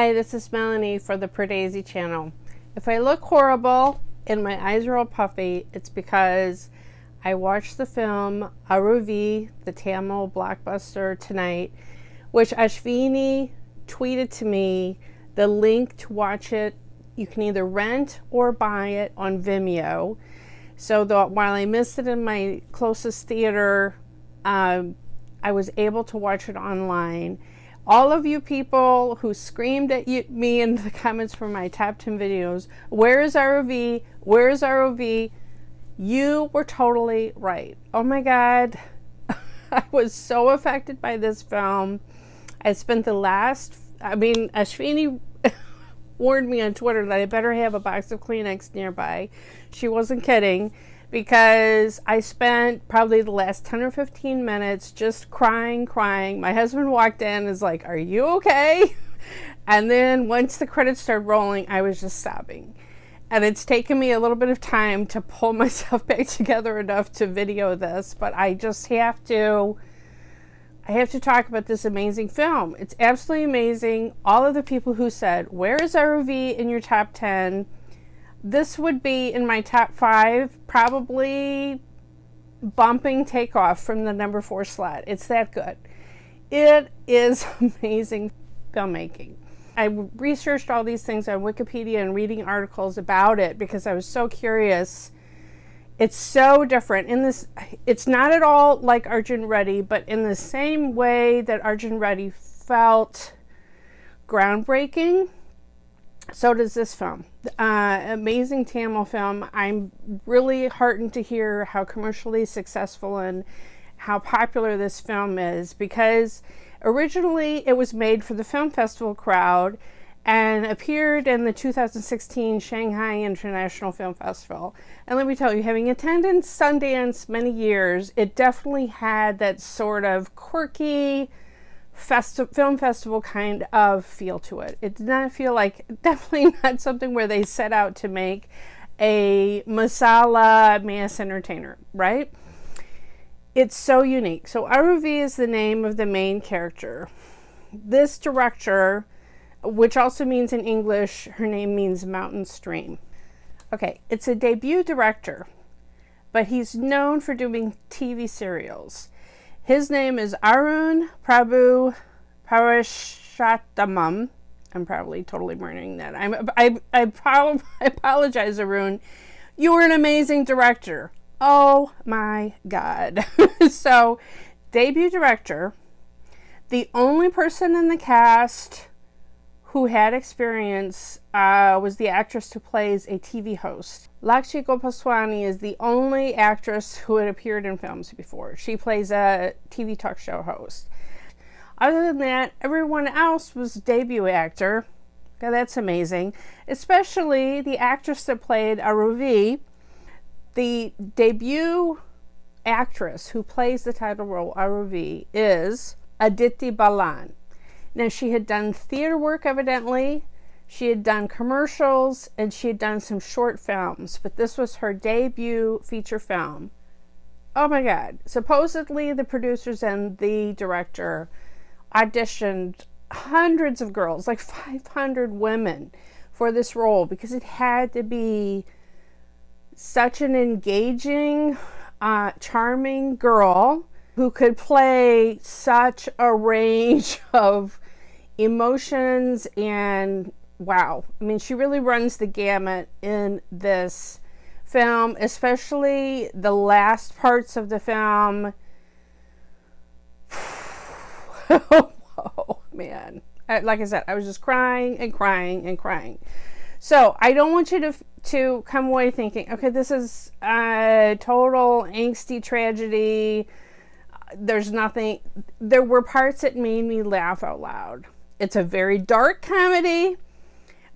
Hi, this is Melanie for the Pardesi channel. If I look horrible and my eyes are all puffy, it's because I watched the film Aruvi, the Tamil blockbuster, tonight, which Ashvini tweeted to me the link to watch it. You can either rent or buy it on Vimeo. So while I missed it in my closest theater, I was able to watch it online. All of you people who screamed at me in the comments for my top 10 videos, where is Aruvi? Where is Aruvi? You were totally right. Oh my God. I was so affected by this film. I spent Ashvini warned me on Twitter that I better have a box of Kleenex nearby. She wasn't kidding, because I spent probably the last 10 or 15 minutes just crying. My husband walked in and is like, "Are you okay?" And then once the credits started rolling, I was just sobbing. And it's taken me a little bit of time to pull myself back together enough to video this, but I just have to talk about this amazing film. It's absolutely amazing. All of the people who said, "Where is Aruvi in your top 10?" This would be in my top 5, probably bumping Takeoff from the number 4 slot. It's that good. It is amazing filmmaking. I researched all these things on Wikipedia and reading articles about it because I was so curious. It's so different. It's not at all like Arjun Reddy, but in the same way that Arjun Reddy felt groundbreaking, so does this film. Amazing Tamil film. I'm really heartened to hear how commercially successful and how popular this film is, because originally it was made for the film festival crowd and appeared in the 2016 Shanghai International Film Festival. And let me tell you, having attended Sundance many years, it definitely had that sort of quirky film festival kind of feel to it. It did not feel like, definitely not something where they set out to make a masala mass entertainer, right? It's so unique. So Aruvi is the name of the main character. This director, which also means in English, her name means mountain stream. Okay, it's a debut director, but he's known for doing TV serials. His name is Arun Prabhu Purushothaman. I'm probably totally murdering that. I apologize, Arun. You were an amazing director. Oh my God. So, debut director. The only person in the cast who had experience was the actress who plays a TV host. Lakshmi Gopaswamy is the only actress who had appeared in films before. She plays a TV talk show host. Other than that, everyone else was debut actor. Okay, that's amazing. Especially the actress that played Aruvi. The debut actress who plays the title role, Aruvi, is Aditi Balan. Now, she had done theater work, evidently. She had done commercials, and she had done some short films, but this was her debut feature film. Oh my God. Supposedly, the producers and the director auditioned hundreds of girls, like 500 women, for this role, because it had to be such an engaging, charming girl who could play such a range of emotions. And wow, I mean, she really runs the gamut in this film, especially the last parts of the film. Oh man, like I said, I was just crying. So I don't want you to come away thinking, okay, this is a total angsty tragedy. There's nothing. There were parts that made me laugh out loud. It's a very dark comedy,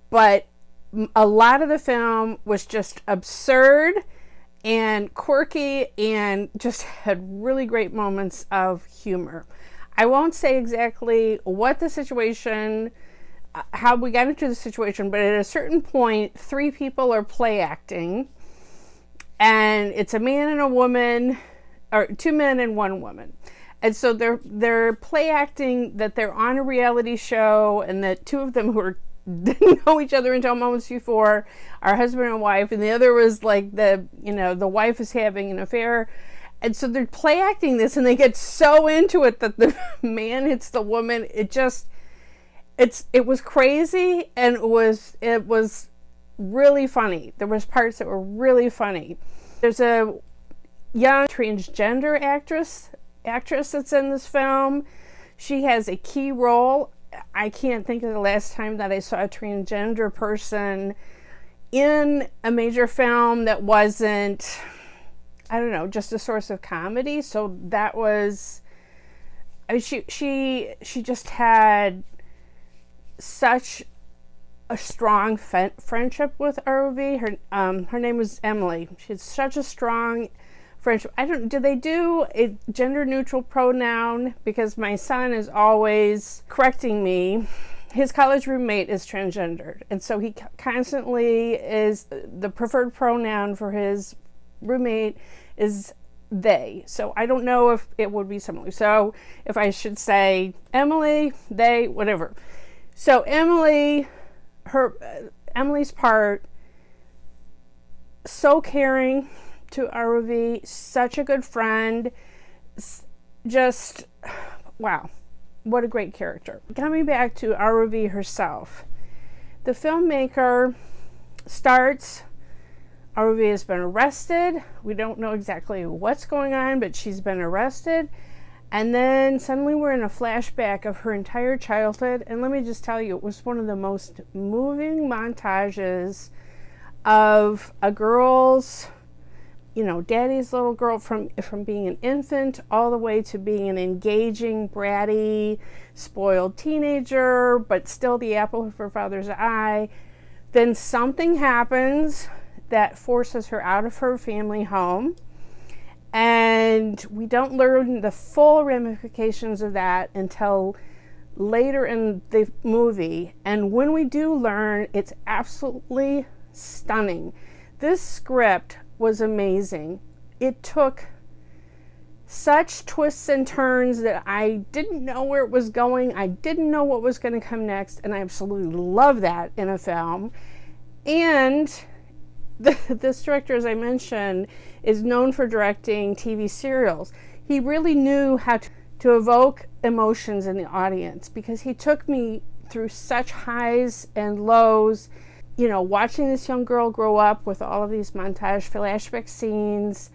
but a lot of the film was just absurd and quirky and just had really great moments of humor. I won't say exactly what the situation, how we got into the situation, but at a certain point, 3 people are play acting, and it's a man and a woman, or 2 men and 1 woman. And so they're play acting that they're on a reality show, and that two of them who didn't know each other until moments before are husband and wife, and the other was like the wife is having an affair. And so they're play acting this, and they get so into it that the man hits the woman. It was crazy, and it was really funny. There was parts that were really funny. There's a young transgender actress that's in this film. She has a key role. I can't think of the last time that I saw a transgender person in a major film that wasn't, I don't know, just a source of comedy. So that was, I mean, she just had such a strong friendship with Aruvi. Her name was Emily. She had such a strong friendship. Do they do a gender neutral pronoun? Because my son is always correcting me. His college roommate is transgendered, and so he constantly is, the preferred pronoun for his roommate is they. So I don't know if it would be similar. So if I should say Emily, they, whatever. So Emily's part, so caring to Aruvi, such a good friend, just wow, what a great character. Coming back to Aruvi herself, the filmmaker starts, Aruvi has been arrested. We don't know exactly what's going on, but she's been arrested. And then suddenly we're in a flashback of her entire childhood. And let me just tell you, it was one of the most moving montages of a girl's, daddy's little girl from being an infant all the way to being an engaging, bratty, spoiled teenager, but still the apple of her father's eye. Then something happens that forces her out of her family home. And we don't learn the full ramifications of that until later in the movie. And when we do learn, it's absolutely stunning. This script was amazing. It took such twists and turns that I didn't know where it was going. I didn't know what was going to come next. And I absolutely love that in a film. And this director, as I mentioned, is known for directing TV serials. He really knew how to evoke emotions in the audience, because he took me through such highs and lows. Watching this young girl grow up with all of these montage flashback scenes,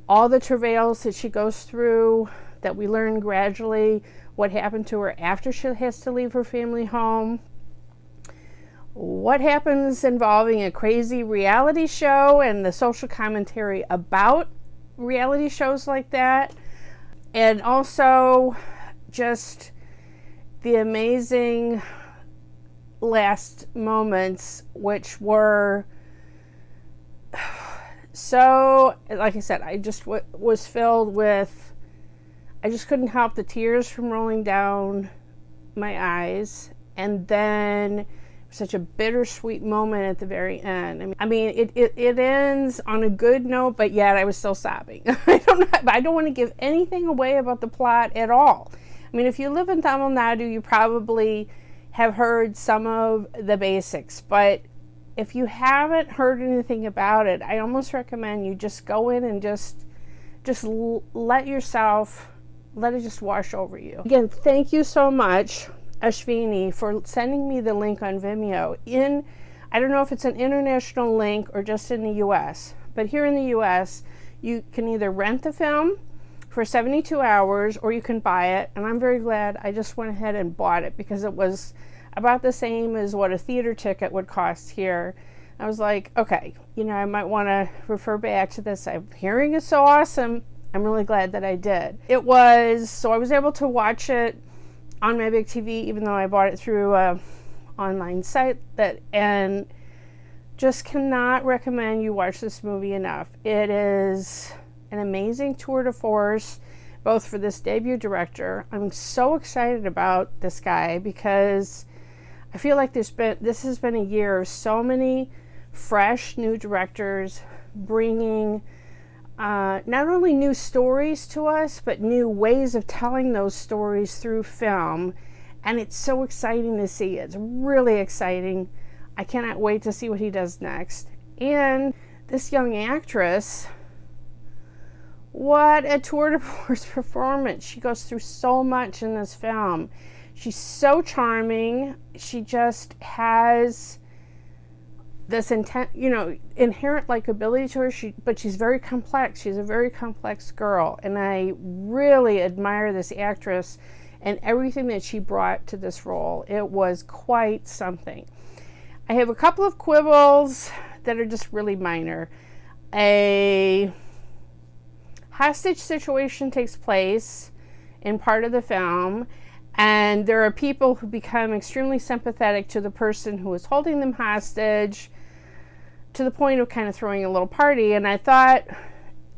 all the travails that she goes through, that we learn gradually what happened to her after she has to leave her family home, what happens involving a crazy reality show and the social commentary about reality shows like that, and also just the amazing last moments, which were so, like I said, I just was filled with, I just couldn't help the tears from rolling down my eyes. And then such a bittersweet moment at the very end. I mean, it ends on a good note, but yet I was still sobbing. I don't want to give anything away about the plot at all. I mean, if you live in Tamil Nadu, you probably have heard some of the basics, but if you haven't heard anything about it, I almost recommend you just go in and just let it just wash over you. Again, thank you so much, Ashvini, for sending me the link on Vimeo. I don't know if it's an international link or just in the US, but here in the US, you can either rent the film for 72 hours or you can buy it. And I'm very glad I just went ahead and bought it, because it was about the same as what a theater ticket would cost here. I was like, okay, I might want to refer back to this. I'm hearing it's so awesome. I'm really glad that I did. So I was able to watch it on my big TV, even though I bought it through an online site, and just cannot recommend you watch this movie enough. It is an amazing tour de force, both for this debut director. I'm so excited about this guy, because I feel like this has been a year of so many fresh new directors bringing not only new stories to us, but new ways of telling those stories through film. And it's so exciting to see. It's really exciting. I cannot wait to see what he does next. And this young actress, what a tour de force performance. She goes through so much in this film. She's so charming. She just has this inherent likability to her. But she's very complex. She's a very complex girl. And I really admire this actress and everything that she brought to this role. It was quite something. I have a couple of quibbles that are just really minor. A hostage situation takes place in part of the film, and there are people who become extremely sympathetic to the person who is holding them hostage, to the point of kind of throwing a little party. And I thought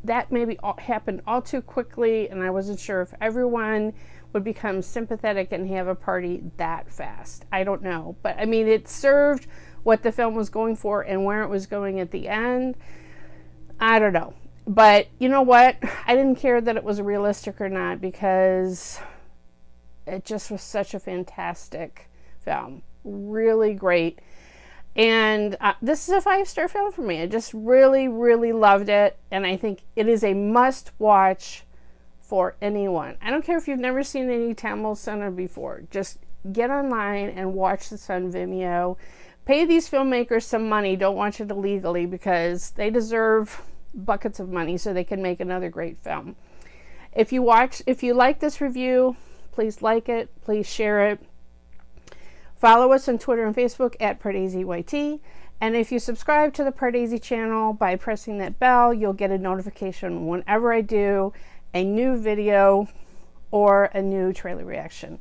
that maybe happened all too quickly, and I wasn't sure if everyone would become sympathetic and have a party that fast. I don't know. But I mean, it served what the film was going for and where it was going at the end. I don't know. But you know what? I didn't care that it was realistic or not, because it just was such a fantastic film. Really great. And this is a 5-star film for me. I just really, really loved it. And I think it is a must-watch for anyone. I don't care if you've never seen any Tamil cinema before. Just get online and watch this on Vimeo. Pay these filmmakers some money. Don't watch it illegally, because they deserve buckets of money so they can make another great film. If you like this review, please like it. Please share it. Follow us on Twitter and Facebook at PardesiYT. And if you subscribe to the Pardesi channel by pressing that bell, you'll get a notification whenever I do a new video or a new trailer reaction.